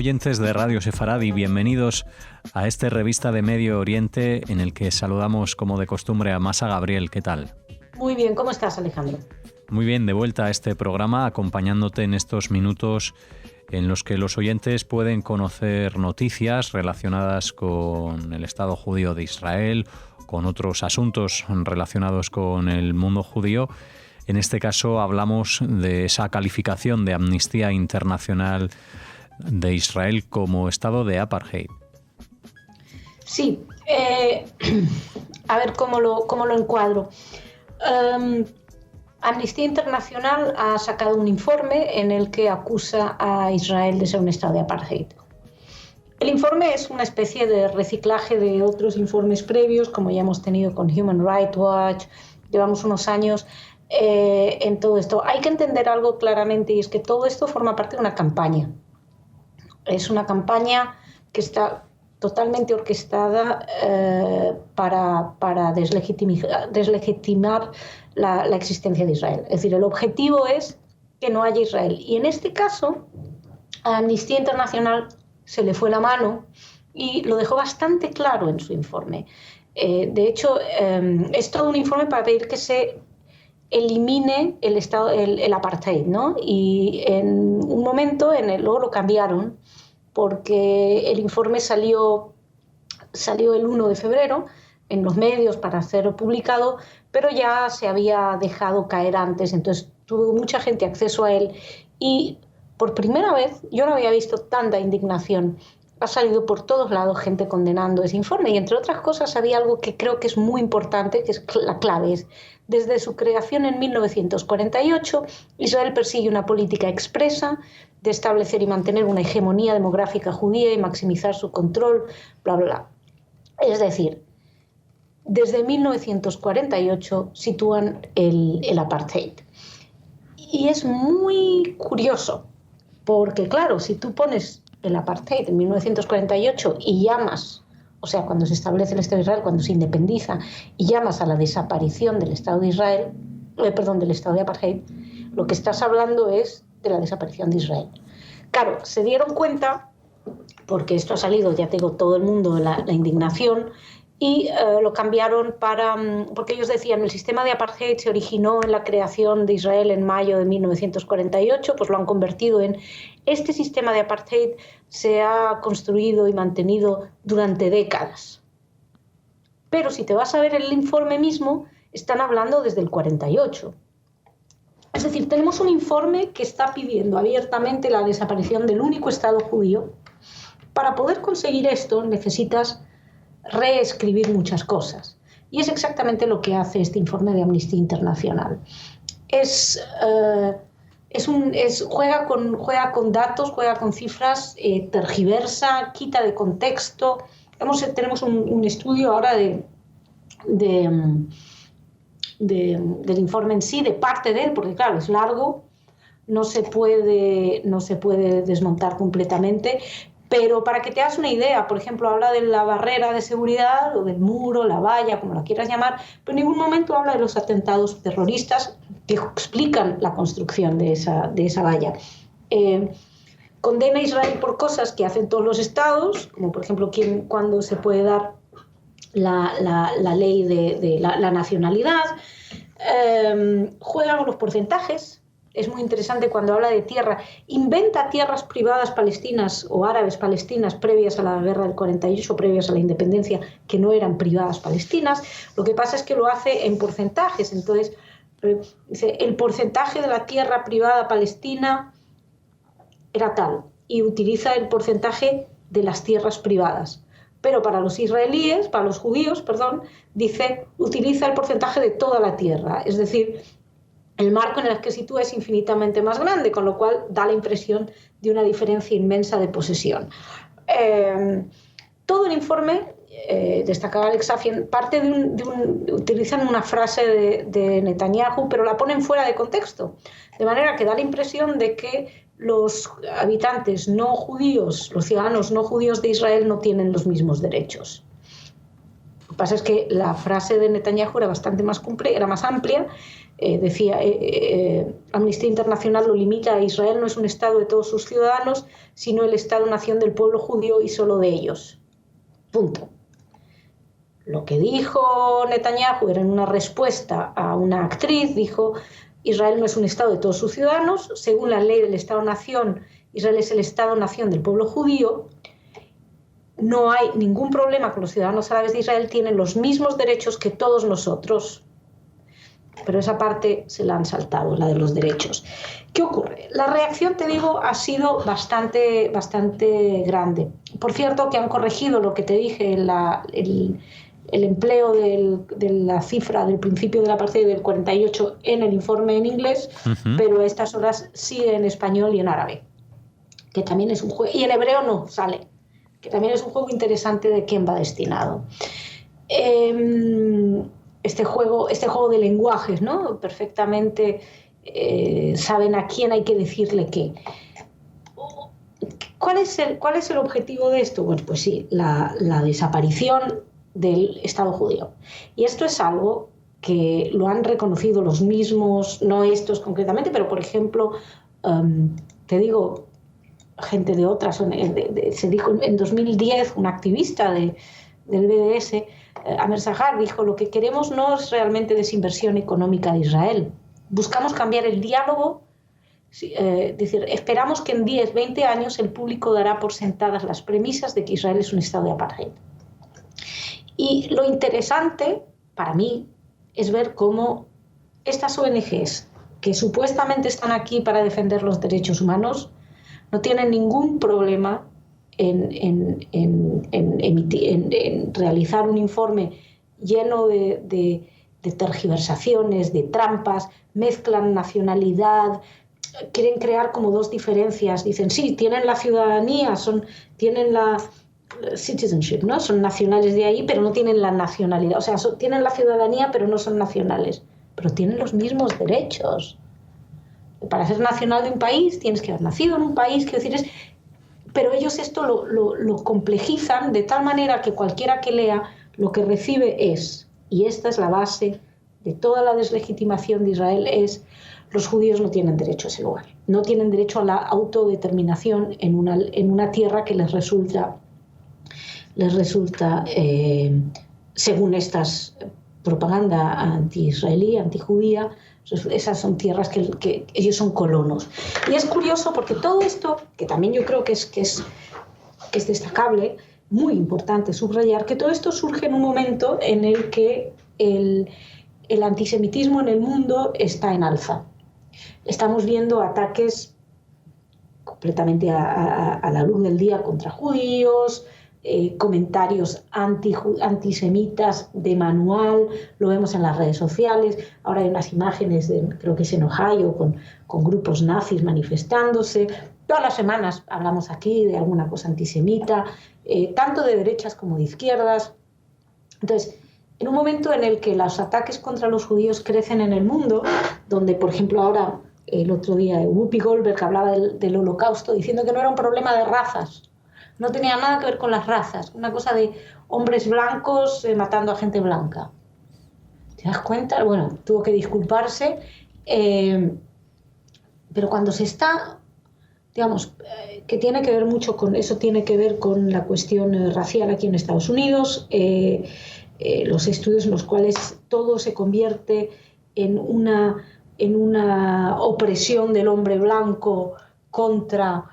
oyentes de Radio Sefaradi, bienvenidos a esta revista de Medio Oriente en el que saludamos como de costumbre a Masa Gabriel. ¿Qué tal? Muy bien, ¿cómo estás, Alejandro? Muy bien, de vuelta a este programa acompañándote en estos minutos en los que los oyentes pueden conocer noticias relacionadas con el Estado judío de Israel, con otros asuntos relacionados con el mundo judío. En este caso hablamos de esa calificación de Amnistía Internacional de Israel como estado de apartheid. Sí, a ver cómo lo encuadro. Amnistía Internacional ha sacado un informe en el que acusa a Israel de ser un estado de apartheid. El informe es una especie de reciclaje de otros informes previos, como ya hemos tenido con Human Rights Watch. Llevamos unos años en todo esto. Hay que entender algo claramente, y es que todo esto forma parte de una campaña. Es una campaña que está totalmente orquestada para deslegitimar la existencia de Israel. Es decir, el objetivo es que no haya Israel. Y en este caso, a Amnistía Internacional se le fue la mano y lo dejó bastante claro en su informe. De hecho, es todo un informe para pedir que se elimine el apartheid, ¿no? Y en un momento, luego lo cambiaron, porque el informe salió el 1 de febrero en los medios para ser publicado, pero ya se había dejado caer antes, entonces tuvo mucha gente acceso a él y por primera vez yo no había visto tanta indignación. Ha salido por todos lados gente condenando ese informe y entre otras cosas había algo que creo que es muy importante, que es la clave. Es, desde su creación en 1948, Israel persigue una política expresa de establecer y mantener una hegemonía demográfica judía y maximizar su control, bla, bla, bla. Es decir, desde 1948 sitúan el apartheid. Y es muy curioso, porque claro, si tú pones el apartheid en 1948 y llamas, o sea, cuando se establece el Estado de Israel, cuando se independiza, y llamas a la desaparición del Estado de Israel, del Estado de apartheid, lo que estás hablando es de la desaparición de Israel. Claro, se dieron cuenta, porque esto ha salido, ya tengo todo el mundo, la indignación, y lo cambiaron porque ellos decían el sistema de apartheid se originó en la creación de Israel en mayo de 1948, pues lo han convertido en este sistema de apartheid se ha construido y mantenido durante décadas. Pero si te vas a ver el informe mismo, están hablando desde el 48. Es decir, tenemos un informe que está pidiendo abiertamente la desaparición del único Estado judío. Para poder conseguir esto necesitas reescribir muchas cosas. Y es exactamente lo que hace este informe de Amnistía Internacional. Juega con datos, juega con cifras, tergiversa, quita de contexto. Tenemos un estudio ahora del informe en sí, de parte de él, porque claro, es largo, no se puede desmontar completamente. Pero para que te hagas una idea, por ejemplo, habla de la barrera de seguridad o del muro, la valla, como la quieras llamar, pero en ningún momento habla de los atentados terroristas que explican la construcción de esa valla. Condena a Israel por cosas que hacen todos los estados, como por ejemplo cuando se puede dar la ley de la nacionalidad. Juega con los porcentajes. Es muy interesante cuando habla de tierra. Inventa tierras privadas palestinas o árabes palestinas previas a la guerra del 48, previas a la independencia, que no eran privadas palestinas. Lo que pasa es que lo hace en porcentajes. Entonces, dice, el porcentaje de la tierra privada palestina era tal, y utiliza el porcentaje de las tierras privadas. Pero para los israelíes, para los judíos, dice, utiliza el porcentaje de toda la tierra. Es decir, el marco en el que sitúa es infinitamente más grande, con lo cual da la impresión de una diferencia inmensa de posesión. Todo el informe, destacaba Alex Safian, utilizan una frase de Netanyahu, pero la ponen fuera de contexto, de manera que da la impresión de que los habitantes no judíos, los ciudadanos no judíos de Israel no tienen los mismos derechos. Lo que pasa es que la frase de Netanyahu era bastante más era más amplia, decía, Amnistía Internacional lo limita a Israel no es un Estado de todos sus ciudadanos, sino el Estado-nación del pueblo judío y solo de ellos. Punto. Lo que dijo Netanyahu era en una respuesta a una actriz, dijo, Israel no es un Estado de todos sus ciudadanos, según la ley del Estado-nación, Israel es el Estado-nación del pueblo judío, no hay ningún problema con los ciudadanos árabes de Israel, tienen los mismos derechos que todos nosotros. Pero esa parte se la han saltado, la de los derechos. ¿Qué ocurre? La reacción, te digo, ha sido bastante grande. Por cierto, que han corregido lo que te dije, el empleo de la cifra del principio de la partida del 48 en el informe en inglés, pero a estas horas sigue en español y en árabe, que también es un juego, y en hebreo no sale, que también es un juego interesante de quién va destinado. Este juego de lenguajes, ¿no? Perfectamente saben a quién hay que decirle qué. ¿Cuál es el objetivo de esto? Bueno, pues sí, la desaparición del Estado judío. Y esto es algo que lo han reconocido los mismos, no estos concretamente, pero por ejemplo, te digo, gente de otras, se dijo en 2010, un activista del BDS, Amer Sahar, dijo, lo que queremos no es realmente desinversión económica de Israel, buscamos cambiar el diálogo, decir, esperamos que en 10, 20 años el público dará por sentadas las premisas de que Israel es un estado de apartheid. Y lo interesante para mí es ver cómo estas ONGs que supuestamente están aquí para defender los derechos humanos no tienen ningún problema en realizar un informe lleno de tergiversaciones, de trampas, mezclan nacionalidad, quieren crear como dos diferencias. Dicen, sí, tienen la ciudadanía, tienen la citizenship, ¿no? Son nacionales de ahí, pero no tienen la nacionalidad. O sea, tienen la ciudadanía, pero no son nacionales. Pero tienen los mismos derechos. Para ser nacional de un país tienes que haber nacido en un país, quiero decir, pero ellos esto lo complejizan de tal manera que cualquiera que lea lo que recibe es, y esta es la base de toda la deslegitimación de Israel, es los judíos no tienen derecho a ese lugar, no tienen derecho a la autodeterminación en una tierra que les resulta según estas propaganda anti-israelí, anti-judía, esas son tierras que ellos son colonos. Y es curioso porque todo esto, que también yo creo que es destacable, muy importante subrayar, que todo esto surge en un momento en el que el antisemitismo en el mundo está en alza. Estamos viendo ataques completamente a la luz del día contra judíos, comentarios antisemitas de manual, lo vemos en las redes sociales. Ahora hay unas imágenes, creo que es en Ohio, con grupos nazis manifestándose. Todas las semanas hablamos aquí de alguna cosa antisemita, tanto de derechas como de izquierdas. Entonces, en un momento en el que los ataques contra los judíos crecen en el mundo, donde, por ejemplo, ahora, el otro día, Whoopi Goldberg hablaba del Holocausto, diciendo que no era un problema de razas, no tenía nada que ver con las razas, una cosa de hombres blancos matando a gente blanca. ¿Te das cuenta? Bueno, tuvo que disculparse, pero cuando se está, digamos, que tiene que ver mucho con eso, tiene que ver con la cuestión racial aquí en Estados Unidos, los estudios en los cuales todo se convierte en una opresión del hombre blanco contra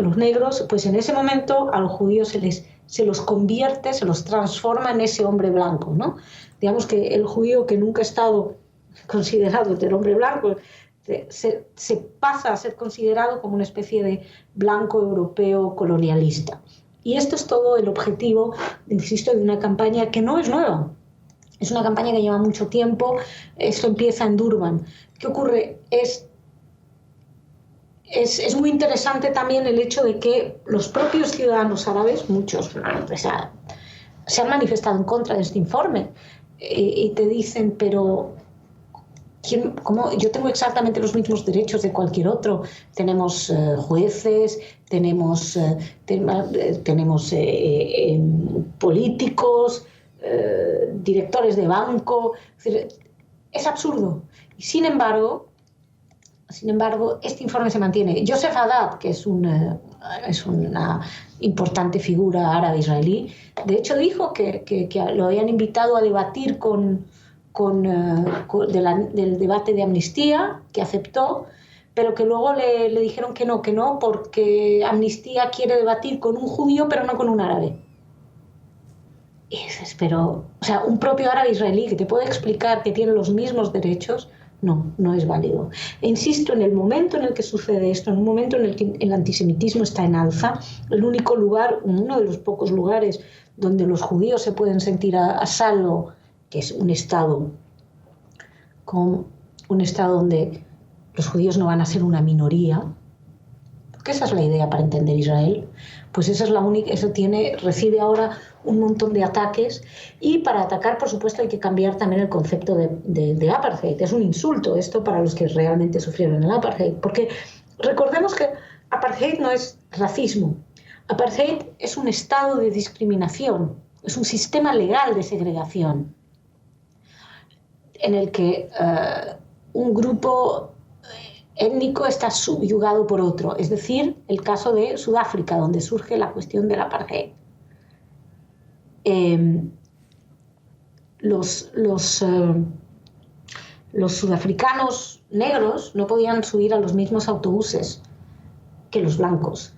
los negros, pues en ese momento a los judíos se los convierte, se los transforma en ese hombre blanco, ¿no? Digamos que el judío que nunca ha estado considerado del hombre blanco se pasa a ser considerado como una especie de blanco europeo colonialista. Y esto es todo el objetivo, insisto, de una campaña que no es nueva. Es una campaña que lleva mucho tiempo. Esto empieza en Durban. ¿Qué ocurre? Es muy interesante también el hecho de que los propios ciudadanos árabes, muchos, se han manifestado en contra de este informe y te dicen, pero ¿cómo? Yo tengo exactamente los mismos derechos de cualquier otro. Tenemos jueces, tenemos políticos, directores de banco. Es decir, Es absurdo. Y sin embargo, este informe se mantiene. Joseph Haddad, que es una importante figura árabe-israelí, de hecho dijo que lo habían invitado a debatir del debate de amnistía, que aceptó, pero que luego le dijeron que no, porque Amnistía quiere debatir con un judío, pero no con un árabe. Y dices, pero, o sea, un propio árabe israelí que te puede explicar que tiene los mismos derechos, no es válido. E insisto, en el momento en el que sucede esto, en un momento en el que el antisemitismo está en alza, el único lugar, uno de los pocos lugares donde los judíos se pueden sentir a salvo, que es un estado donde los judíos no van a ser una minoría, porque esa es la idea para entender Israel, pues esa es la única, recibe ahora un montón de ataques, y para atacar, por supuesto, hay que cambiar también el concepto de apartheid. Es un insulto esto para los que realmente sufrieron el apartheid, porque recordemos que apartheid no es racismo. Apartheid es un estado de discriminación, es un sistema legal de segregación en el que un grupo étnico está subyugado por otro, es decir, el caso de Sudáfrica, donde surge la cuestión del apartheid. Los sudafricanos negros no podían subir a los mismos autobuses que los blancos,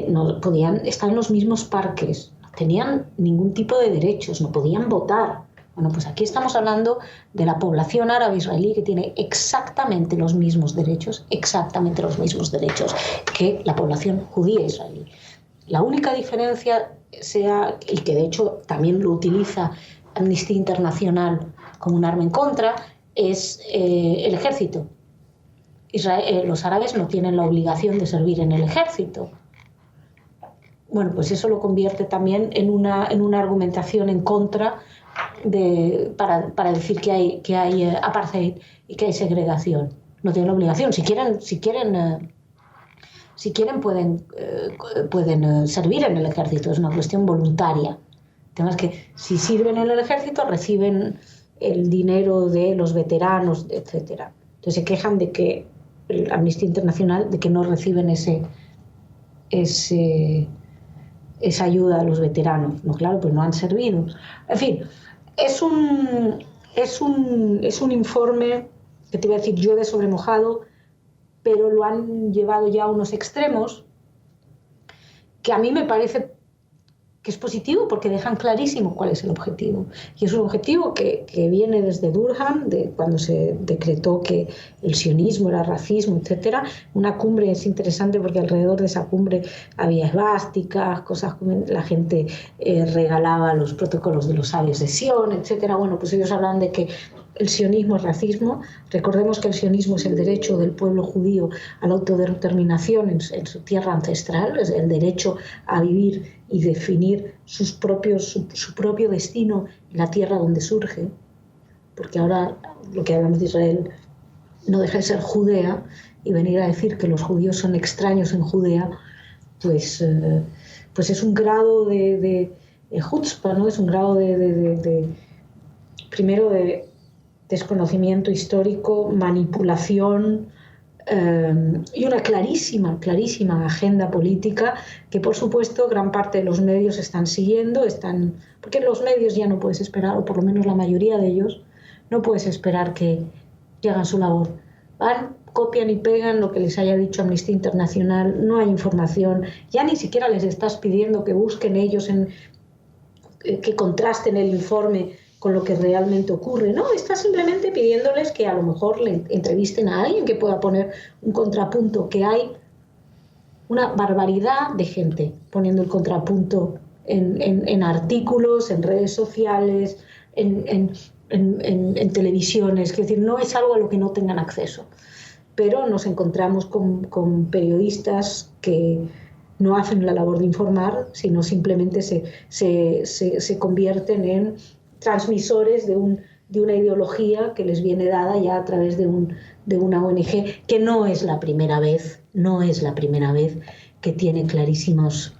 no podían estar en los mismos parques, no tenían ningún tipo de derechos, no podían votar. Bueno, pues aquí estamos hablando de la población árabe israelí que tiene exactamente los mismos derechos que la población judía israelí. La única diferencia y que de hecho también lo utiliza Amnistía Internacional como un arma en contra, es el ejército. Los árabes no tienen la obligación de servir en el ejército. Bueno, pues eso lo convierte también en una argumentación en contra para decir que hay apartheid y que hay segregación. No tienen obligación. Si quieren pueden servir en el ejército. Es una cuestión voluntaria. El tema es que si sirven en el ejército reciben el dinero de los veteranos, etc. Entonces se quejan de que Amnistía Internacional de que no reciben esa ayuda a los veteranos. No, claro, pues no han servido. En fin, es un informe que te voy a decir llueve sobre mojado, pero lo han llevado ya a unos extremos que a mí me parece que es positivo porque dejan clarísimo cuál es el objetivo. Y es un objetivo que viene desde Durham, cuando se decretó que el sionismo era racismo, etc. Una cumbre es interesante porque alrededor de esa cumbre había esvásticas, cosas como la gente regalaba los protocolos de los sabios de Sion, etc. Bueno, pues ellos hablan de que el sionismo es racismo. Recordemos que el sionismo es el derecho del pueblo judío a la autodeterminación en su tierra ancestral, es el derecho a vivir y definir su propio destino en la tierra donde surge, porque ahora lo que hablamos de Israel no deja de ser Judea, y venir a decir que los judíos son extraños en Judea, pues es un grado de chutzpah, ¿no? Es un grado primero de desconocimiento histórico, manipulación y una clarísima agenda política que, por supuesto, gran parte de los medios están siguiendo, porque los medios ya no puedes esperar, o por lo menos la mayoría de ellos, no puedes esperar que hagan su labor. Van, copian y pegan lo que les haya dicho Amnistía Internacional, no hay información, ya ni siquiera les estás pidiendo que busquen ellos, que contrasten el informe con lo que realmente ocurre. No, está simplemente pidiéndoles que a lo mejor le entrevisten a alguien que pueda poner un contrapunto, que hay una barbaridad de gente poniendo el contrapunto en artículos, en redes sociales, en televisiones. Es decir, no es algo a lo que no tengan acceso. Pero nos encontramos con periodistas que no hacen la labor de informar, sino simplemente se convierten en transmisores de una ideología que les viene dada ya a través de una ONG, que no es la primera vez que tiene clarísimos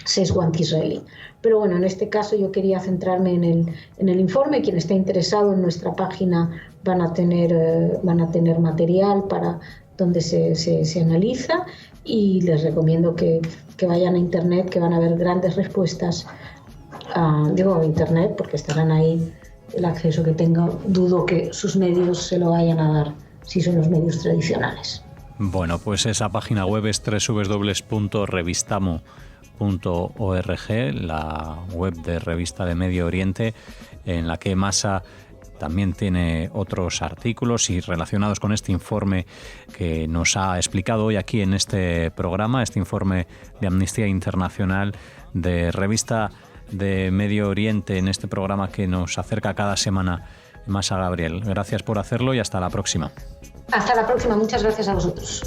sesgo anti-israelí. Pero bueno, en este caso yo quería centrarme en el informe. Quien esté interesado, en nuestra página van a tener material para donde se analiza, y les recomiendo que vayan a internet, que van a ver grandes respuestas. Digo internet porque estarán ahí el acceso que tenga. Dudo que sus medios se lo vayan a dar si son los medios tradicionales. Bueno, pues esa página web es www.revistamo.org, la web de Revista de Medio Oriente, en la que Masa también tiene otros artículos y relacionados con este informe que nos ha explicado hoy aquí en este programa, este informe de Amnistía Internacional de Revista de Medio Oriente, en este programa que nos acerca cada semana Masa Gabriel. Gracias por hacerlo y hasta la próxima. Hasta la próxima. Muchas gracias a vosotros.